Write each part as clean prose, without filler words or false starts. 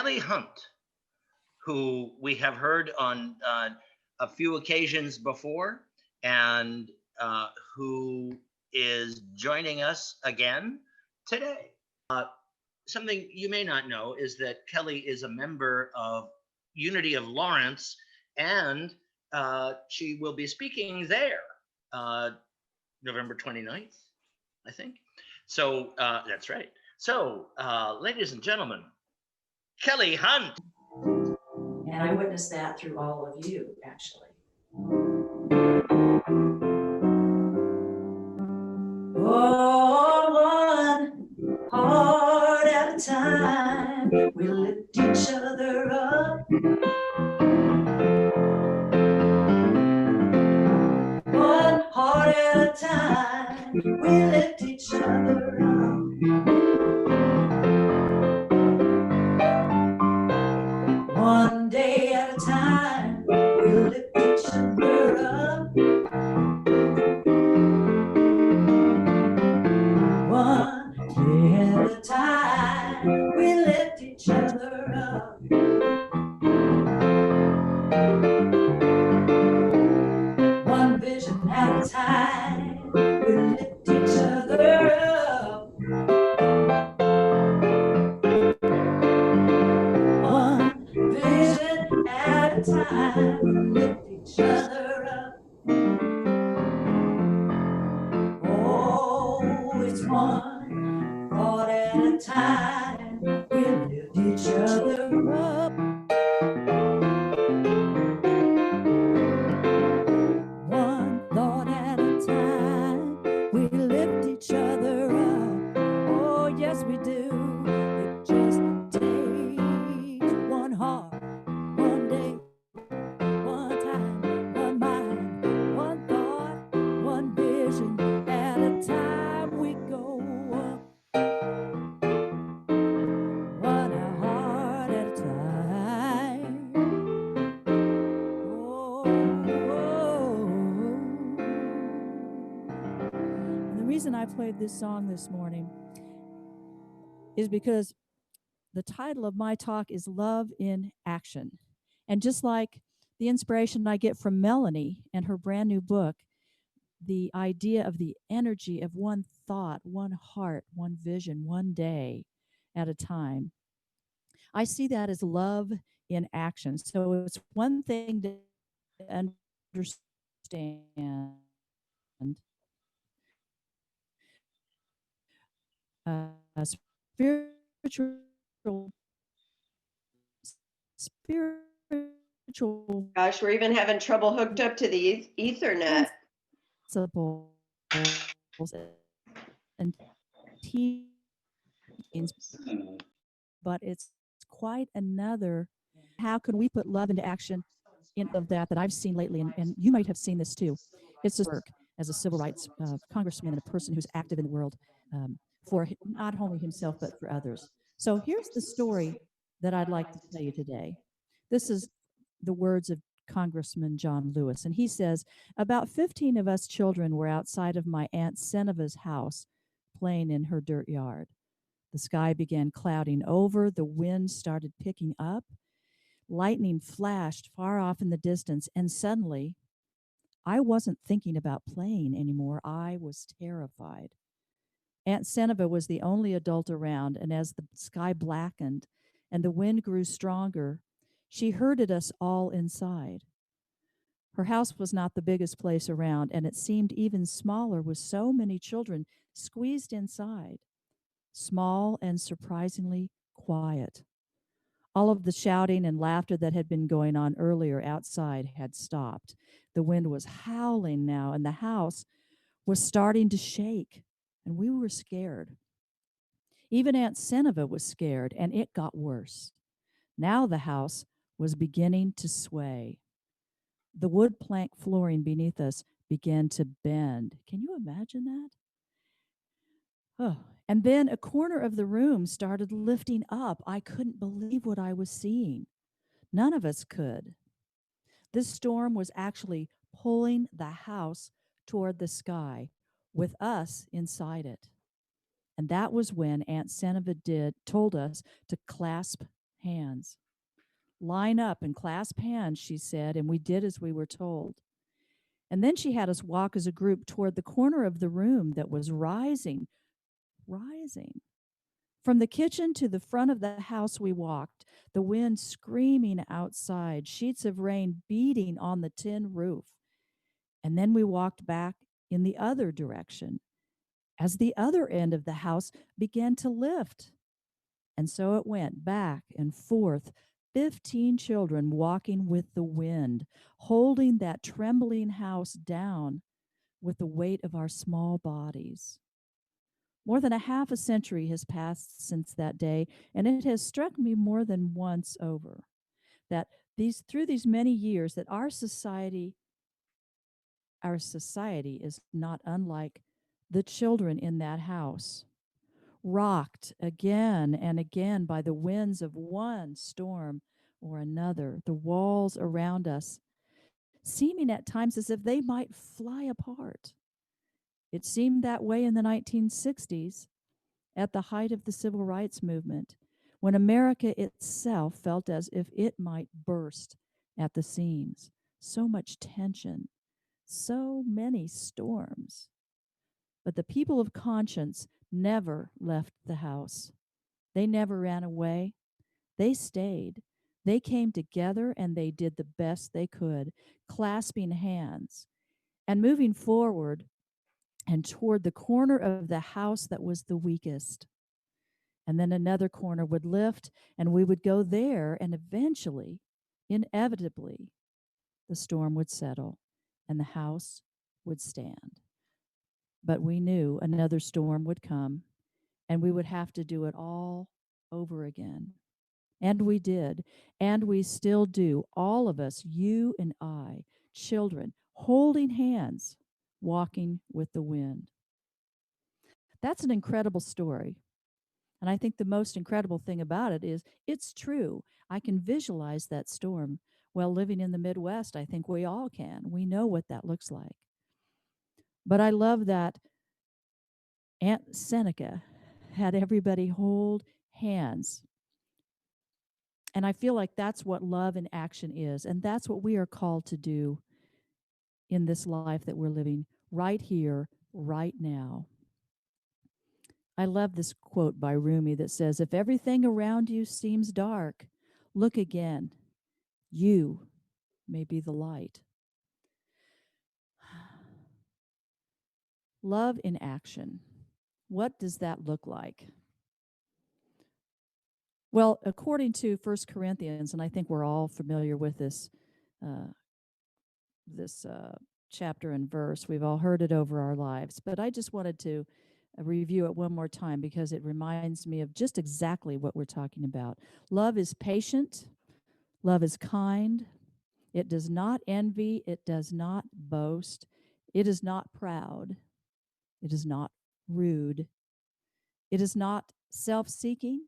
Kelley Hunt, who we have heard on a few occasions before, and who is joining us again today. Something you may not know is that Kelley is a member of Unity of Lawrence, and she will be speaking there November 29th, I think. So that's right. So, ladies and gentlemen, Kelley Hunt. And I witnessed that through all of you, actually. Oh, one heart at a time, we lift each other up. One heart at a time, we lift each other up. One day at a time, we lift each other up. One day at a time, we lift each other up. One vision at a time, we lift each other up. One vision at a time, we lift each other up. Oh, it's one thought at a time, we lift each other up. One thought at a time, we lift each other up. Oh, yes, we do. It just takes one heart, one day, one time, one mind, one thought, one vision at a time. We go up. One heart at a time. And the reason I played this song this morning is because the title of my talk is Love in Action. And just like the inspiration I get from Melanie and her brand new book, the idea of the energy of one thought, one heart, one vision, one day at a time, I see that as love in action. So it's one thing to understand spiritual Gosh, we're even having trouble hooked up to the Ethernet. principles and teachings, but it's quite another. How can we put love into action in of that I've seen lately, and you might have seen this too. It's just work as a civil rights congressman and a person who's active in the world for not only himself but for others. So here's the story that I'd like to tell you today. This is the words of Congressman John Lewis, and he says, about 15 of us children were outside of my Aunt Seneva's house playing in her dirt yard. The sky began clouding over, the wind started picking up, lightning flashed far off in the distance, and suddenly I wasn't thinking about playing anymore. I was terrified. Aunt Seneva was the only adult around, and as the sky blackened and the wind grew stronger, she herded us all inside. Her house was not the biggest place around, and it seemed even smaller with so many children squeezed inside, small and surprisingly quiet. All of the shouting and laughter that had been going on earlier outside had stopped. The wind was howling now, and the house was starting to shake, and we were scared. Even Aunt Seneva was scared, and it got worse. Now the house was beginning to sway. The wood plank flooring beneath us began to bend. Can you imagine that? Oh, and then a corner of the room started lifting up. I couldn't believe what I was seeing. None of us could. This storm was actually pulling the house toward the sky with us inside it. And that was when Aunt Seneva told us to clasp hands. Line up and clasp hands, she said, and we did as we were told. And then she had us walk as a group toward the corner of the room that was rising. From the kitchen to the front of the house we walked, the wind screaming outside, sheets of rain beating on the tin roof. And then we walked back in the other direction as the other end of the house began to lift. And so it went back and forth, 15 children walking with the wind, holding that trembling house down with the weight of our small bodies. More than a half a century has passed since that day, and it has struck me more than once over that through these many years that our society is not unlike the children in that house, rocked again and again by the winds of one storm or another, the walls around us seeming at times as if they might fly apart. It seemed that way in the 1960s at the height of the civil rights movement, when America itself felt as if it might burst at the seams. So much tension, so many storms. But the people of conscience never left the house. They never ran away. They stayed. They came together and they did the best they could, clasping hands and moving forward and toward the corner of the house that was the weakest. And then another corner would lift and we would go there, and eventually, inevitably, the storm would settle and the house would stand. But we knew another storm would come and we would have to do it all over again. And we did. And we still do. All of us, you and I, children, holding hands, walking with the wind. That's an incredible story. And I think the most incredible thing about it is it's true. I can visualize that storm. Well, living in the Midwest, I think we all can. We know what that looks like. But I love that Aunt Seneca had everybody hold hands. And I feel like that's what love in action is. And that's what we are called to do in this life that we're living right here, right now. I love this quote by Rumi that says, "If everything around you seems dark, look again. You may be the light." Love in action. What does that look like? Well, according to 1 Corinthians, and I think we're all familiar with uh, this chapter and verse, we've all heard it over our lives, but I just wanted to review it one more time because it reminds me of just exactly what we're talking about. Love is patient. Love is kind. It does not envy. It does not boast. It is not proud. It is not rude. It is not self-seeking.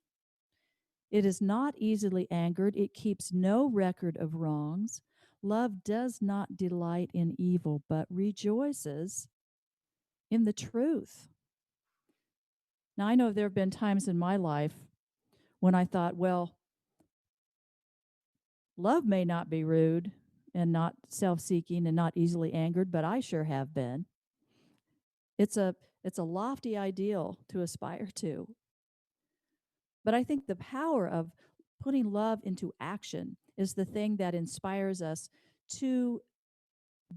It is not easily angered. It keeps no record of wrongs. Love does not delight in evil, but rejoices in the truth. Now, I know there have been times in my life when I thought, well, love may not be rude and not self-seeking and not easily angered, but I sure have been. It's a lofty ideal to aspire to. But I think the power of putting love into action is the thing that inspires us to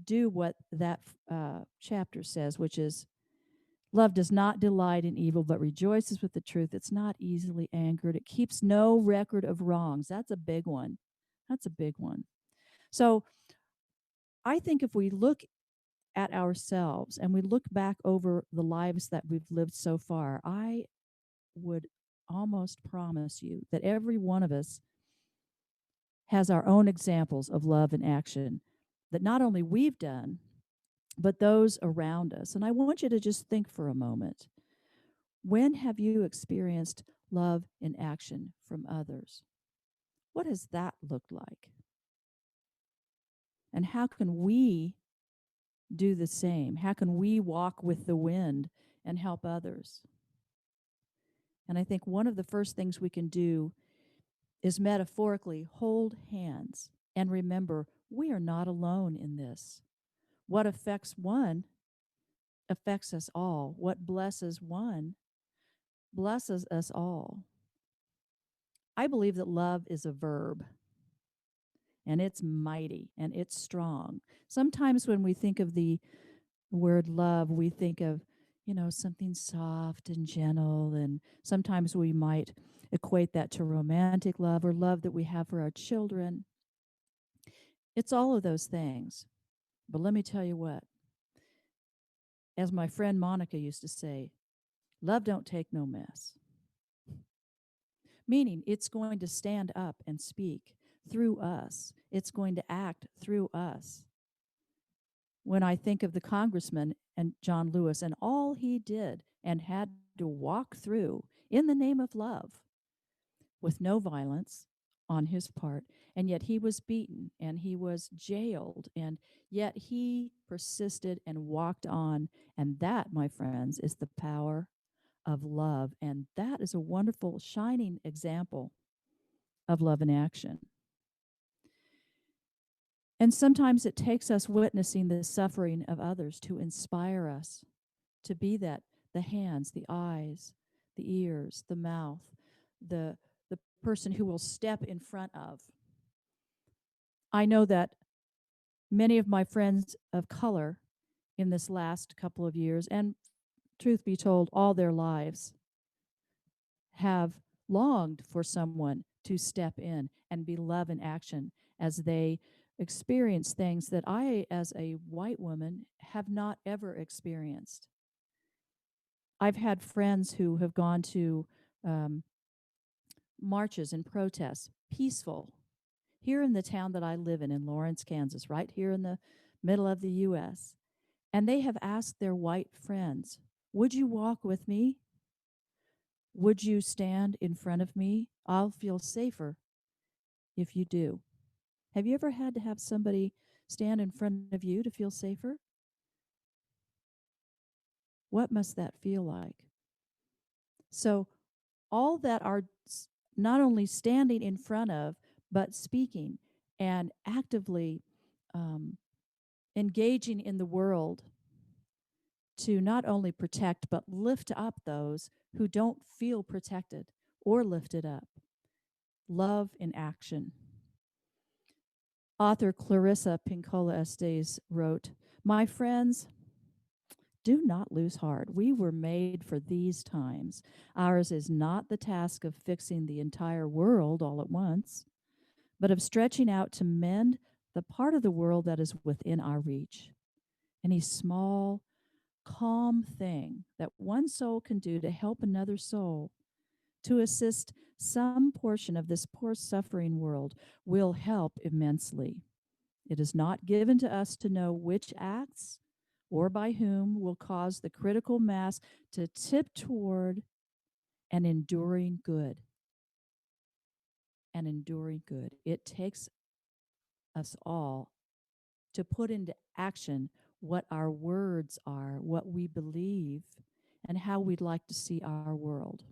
do what that chapter says, which is love does not delight in evil, but rejoices with the truth. It's not easily angered. It keeps no record of wrongs. That's a big one. That's a big one. So I think if we look at ourselves and we look back over the lives that we've lived so far, I would almost promise you that every one of us has our own examples of love in action that not only we've done, but those around us. And I want you to just think for a moment. When have you experienced love in action from others? What has that looked like? And how can we do the same? How can we walk with the wind and help others? And I think one of the first things we can do is metaphorically hold hands and remember we are not alone in this. What affects one affects us all. What blesses one blesses us all. I believe that love is a verb and it's mighty and it's strong. Sometimes when we think of the word love, we think of, something soft and gentle. And sometimes we might equate that to romantic love or love that we have for our children. It's all of those things. But let me tell you what, as my friend Monica used to say, love don't take no mess. Meaning it's going to stand up and speak through us, it's going to act through us. When I think of the congressman and John Lewis and all he did and had to walk through in the name of love with no violence on his part, and yet he was beaten and he was jailed, and yet he persisted and walked on. And that, my friends, is the power of love. And that is a wonderful, shining example of love in action. And sometimes it takes us witnessing the suffering of others to inspire us to be that the hands, the eyes, the ears, the mouth, the person who will step in front of. I know that many of my friends of color in this last couple of years, and truth be told, all their lives, have longed for someone to step in and be love in action as they experience things that I, as a white woman, have not ever experienced. I've had friends who have gone to um, marches and protests, peaceful, here in the town that I live in Lawrence, Kansas, right here in the middle of the U.S. And they have asked their white friends, would you walk with me? Would you stand in front of me? I'll feel safer if you do. Have you ever had to have somebody stand in front of you to feel safer? What must that feel like? So, all that are not only standing in front of, but speaking and actively um, engaging in the world to not only protect, but lift up those who don't feel protected or lifted up. Love in action. Author Clarissa Pinkola Estes wrote, "My friends, do not lose heart. We were made for these times. Ours is not the task of fixing the entire world all at once, but of stretching out to mend the part of the world that is within our reach. Any small, calm thing that one soul can do to help another soul, to assist some portion of this poor suffering world, will help immensely. It is not given to us to know which acts or by whom will cause the critical mass to tip toward an enduring good. An enduring good. It takes us all to put into action what our words are, what we believe, and how we'd like to see our world.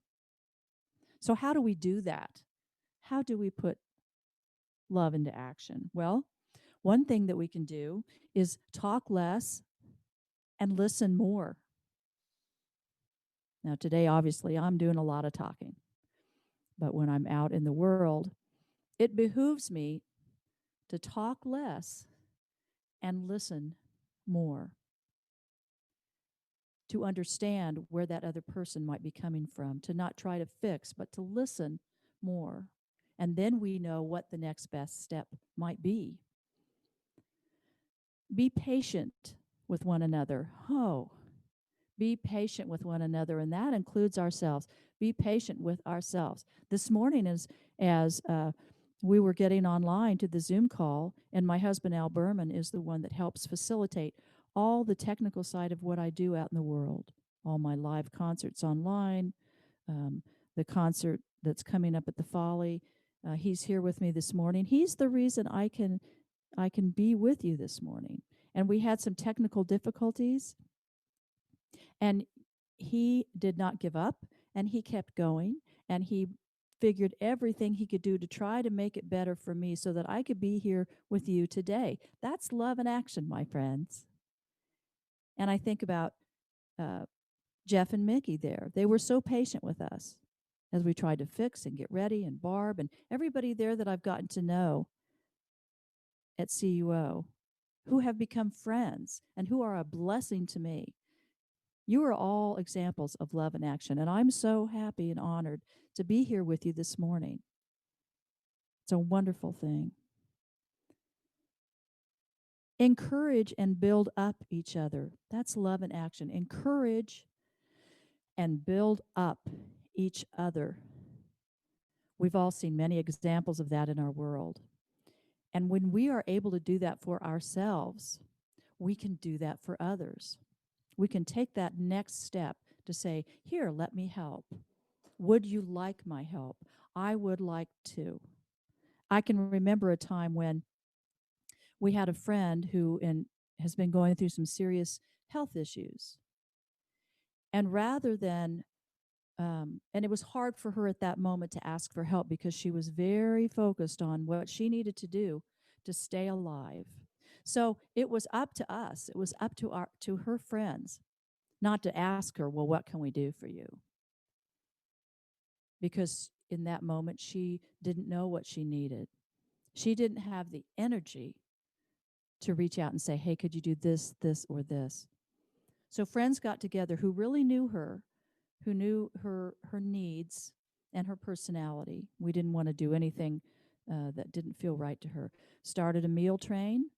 So, how do we do that? How do we put love into action? Well, one thing that we can do is talk less and listen more. Now, today, obviously, I'm doing a lot of talking, but when I'm out in the world, it behooves me to talk less and listen more, to understand where that other person might be coming from, to not try to fix, but to listen more. And then we know what the next best step might be. Be patient with one another. Oh, be patient with one another, and that includes ourselves. Be patient with ourselves. This morning, as we were getting online to the Zoom call, and my husband Al Berman is the one that helps facilitate all the technical side of what I do out in the world. All my live concerts online, the concert that's coming up at the Folly. He's here with me this morning. He's the reason I can be with you this morning. And we had some technical difficulties, and he did not give up, and he kept going, and he figured everything he could do to try to make it better for me so that I could be here with you today. That's love in action, my friends. And I think about uh, Jeff and Mickey there. They were so patient with us as we tried to fix and get ready, and Barb and everybody there that I've gotten to know at CUO who have become friends and who are a blessing to me. You are all examples of love in action, and I'm so happy and honored to be here with you this morning. It's a wonderful thing. Encourage and build up each other. That's love in action. Encourage and build up each other. We've all seen many examples of that in our world. And when we are able to do that for ourselves, we can do that for others. We can take that next step to say, here, let me help. Would you like my help? I would like to. I can remember a time when we had a friend who has been going through some serious health issues. And rather than, and it was hard for her at that moment to ask for help because she was very focused on what she needed to do to stay alive. So it was up to us. It was up to her friends, not to ask her, well, what can we do for you? Because in that moment, she didn't know what she needed. She didn't have the energy to reach out and say, hey, could you do this, this, or this? So friends got together who really knew her, who knew her needs and her personality. We didn't want to do anything that didn't feel right to her. Started a meal train,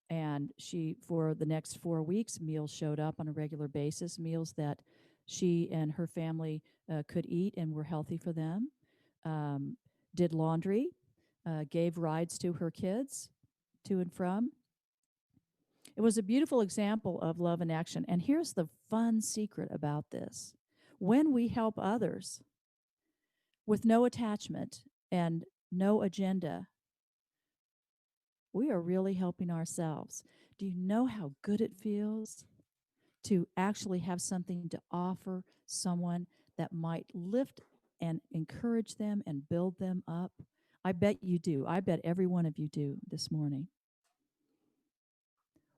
and she, for the next 4 weeks, meals showed up on a regular basis, meals that she and her family could eat and were healthy for them. Did laundry, gave rides to her kids to and from. It was a beautiful example of love in action. And here's the fun secret about this. When we help others with no attachment and no agenda, we are really helping ourselves. Do you know how good it feels to actually have something to offer someone that might lift and encourage them and build them up? I bet you do. I bet every one of you do this morning.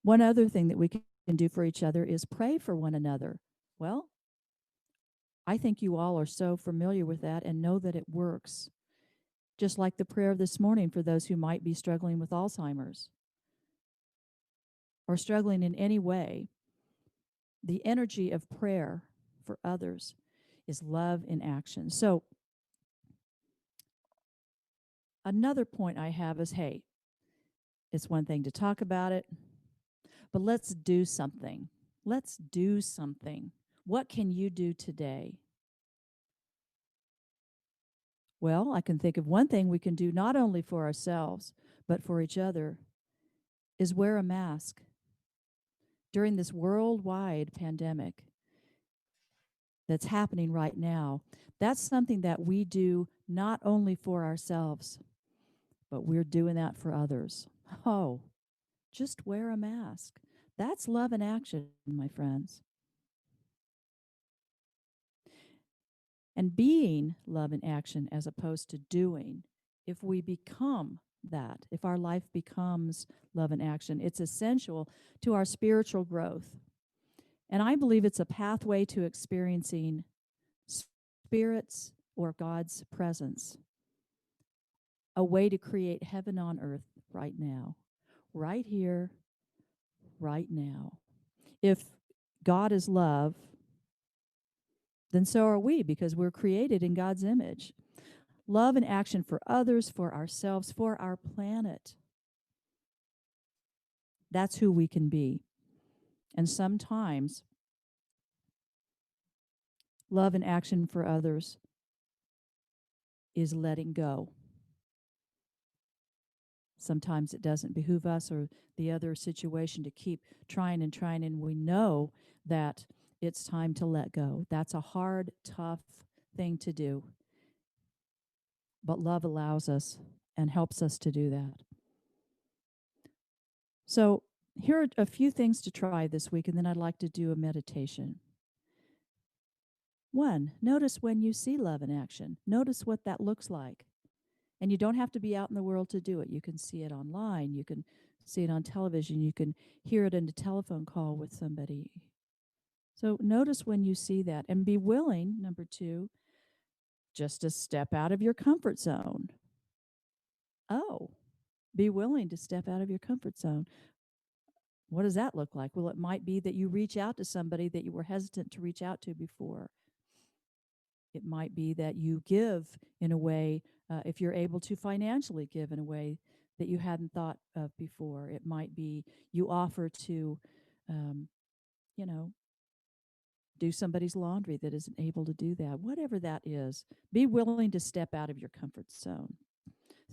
One other thing that we can do for each other is pray for one another. Well, I think you all are so familiar with that and know that it works. Just like the prayer this morning for those who might be struggling with Alzheimer's or struggling in any way, the energy of prayer for others is love in action. So, another point I have is, hey, it's one thing to talk about it, but let's do something. Let's do something. What can you do today? Well, I can think of one thing we can do not only for ourselves, but for each other, is wear a mask. During this worldwide pandemic that's happening right now, that's something that we do not only for ourselves, but we're doing that for others. Oh, just wear a mask. That's love in action, my friends. And being love in action as opposed to doing, if we become that, if our life becomes love in action, it's essential to our spiritual growth. And I believe it's a pathway to experiencing spirits or God's presence, a way to create heaven on earth right now, right here, right now. If God is love, then so are we, because we're created in God's image. Love and action for others, for ourselves, for our planet. That's who we can be. And sometimes love and action for others is letting go. Sometimes it doesn't behoove us or the other situation to keep trying, and we know that it's time to let go. That's a hard, tough thing to do. But love allows us and helps us to do that. So here are a few things to try this week, and then I'd like to do a meditation. One, notice when you see love in action. Notice what that looks like. And you don't have to be out in the world to do it. You can see it online. You can see it on television. You can hear it in a telephone call with somebody. So notice when you see that and be willing, number two, just to step out of your comfort zone. Oh, be willing to step out of your comfort zone. What does that look like? Well, it might be that you reach out to somebody that you were hesitant to reach out to before. It might be that you give in a way, if you're able to financially give in a way that you hadn't thought of before. It might be you offer to, um, you know, do somebody's laundry that isn't able to do that. Whatever that is, be willing to step out of your comfort zone.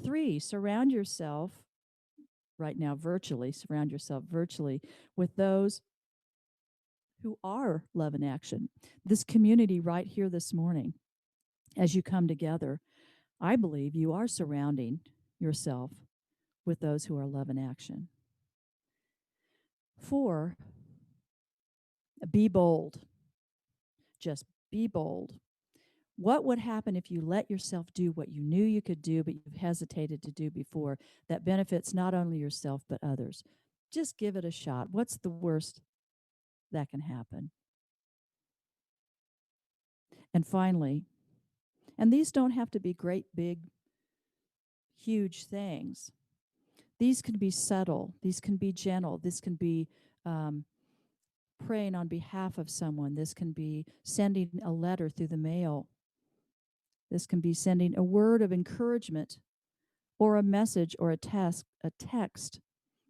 Three, surround yourself virtually with those who are love in action. This community right here this morning, as you come together, I believe you are surrounding yourself with those who are love in action. Four, be bold. Just be bold. What would happen if you let yourself do what you knew you could do, but you've hesitated to do before, that benefits not only yourself, but others? Just give it a shot. What's the worst that can happen? And finally, and these don't have to be great, big, huge things. These can be subtle. These can be gentle. This can be praying on behalf of someone. This can be sending a letter through the mail. This can be sending a word of encouragement or a message or a text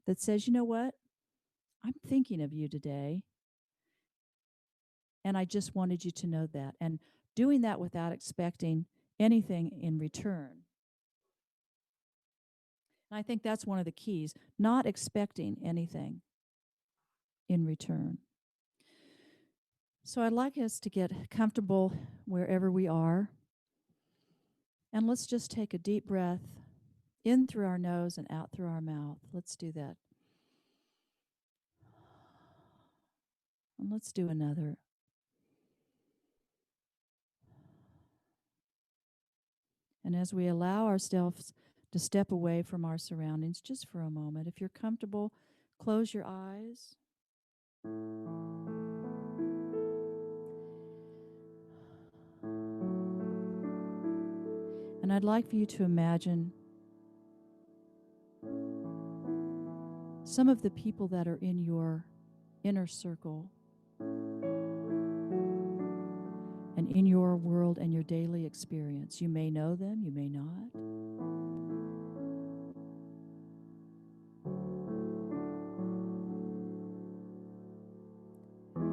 that says, you know what? I'm thinking of you today. And I just wanted you to know that. And doing that without expecting anything in return. And I think that's one of the keys, not expecting anything in return. So I'd like us to get comfortable wherever we are. And let's just take a deep breath in through our nose and out through our mouth. Let's do that. And let's do another. And as we allow ourselves to step away from our surroundings just for a moment, if you're comfortable, close your eyes. And I'd like for you to imagine some of the people that are in your inner circle and in your world and your daily experience. You may know them, you may not.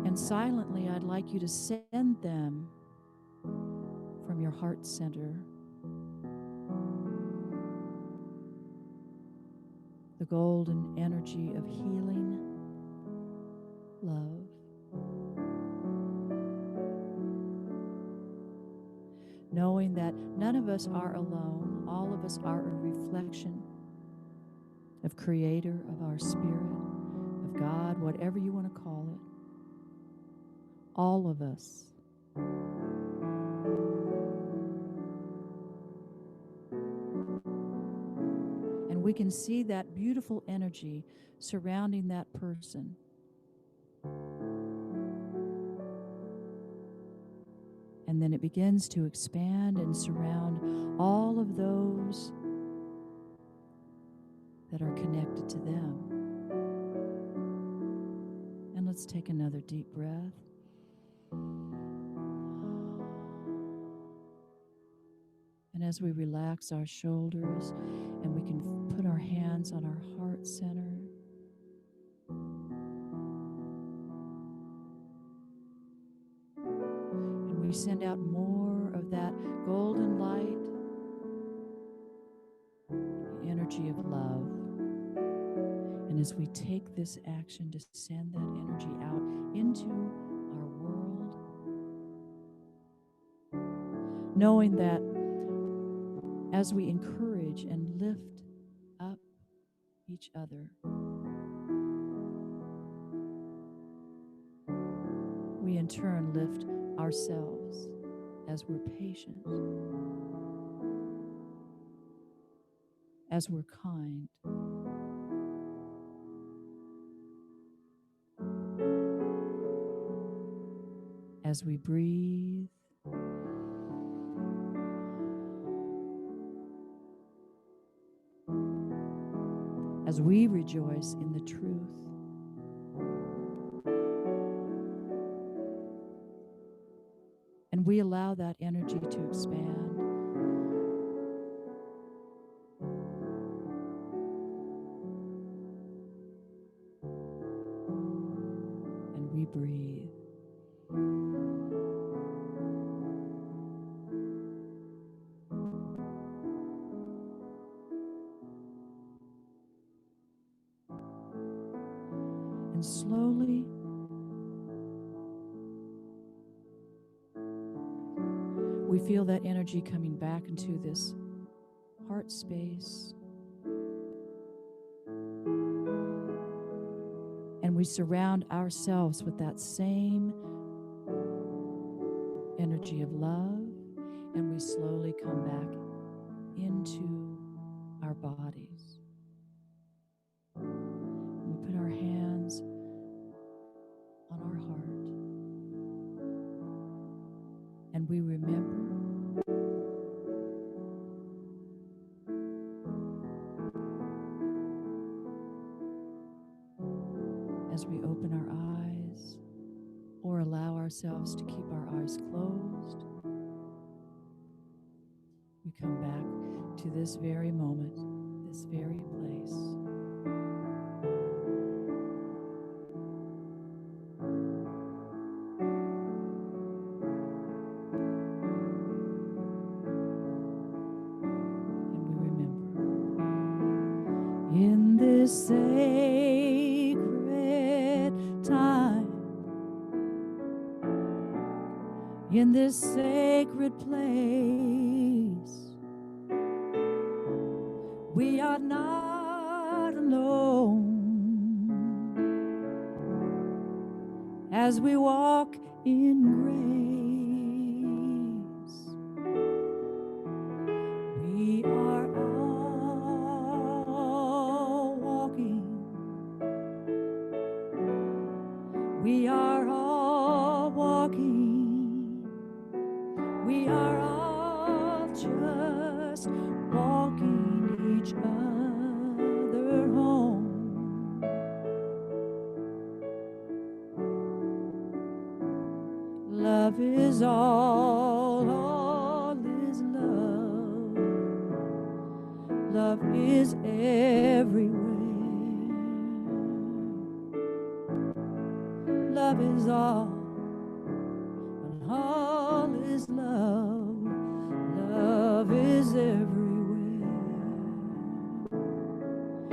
And silently, I'd like you to send them from your heart center the golden energy of healing, love. Knowing that none of us are alone, all of us are a reflection of Creator, of our Spirit, of God, whatever you want to call it. All of us. And we can see that beautiful energy surrounding that person. And then it begins to expand and surround all of those that are connected to them. And let's take another deep breath. And as we relax our shoulders and we can put our hands on our heart center, and we send out more of that golden light, the energy of love. And as we take this action to send that energy out into our world, knowing that as we encourage and lift up each other, we in turn lift ourselves as we're patient, as we're kind, as we breathe, as we rejoice in the truth. And we allow that energy to expand. And we breathe. And slowly, we feel that energy coming back into this heart space. And we surround ourselves with that same energy of love. And we slowly come back into our bodies. We put our hands on our heart. And we remember as we open our eyes or allow ourselves to keep our eyes closed, we come back to this very moment, this very place. And we remember in this sacred time, in this sacred place, we are not alone as we walk in grace. We are all walking. We are all walking. We are all just walking each other home. Love is all is love. Love is everywhere. Love is all is love. Love is everywhere.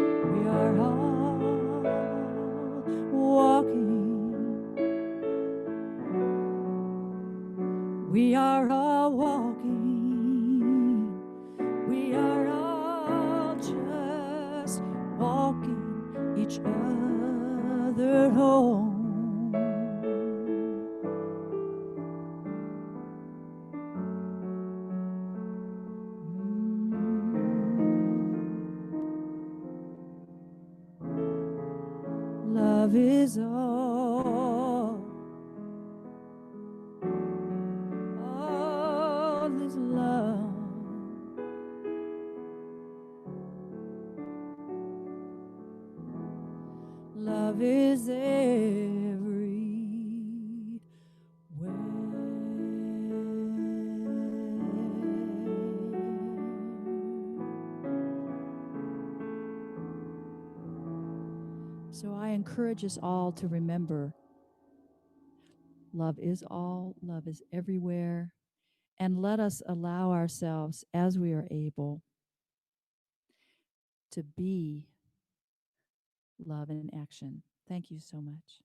We are all walking. We are all walking. We are all just walking each other home. Love is all is love. Love is So I encourage us all to remember love is all, love is everywhere, and let us allow ourselves, as we are able, to be love in action. Thank you so much.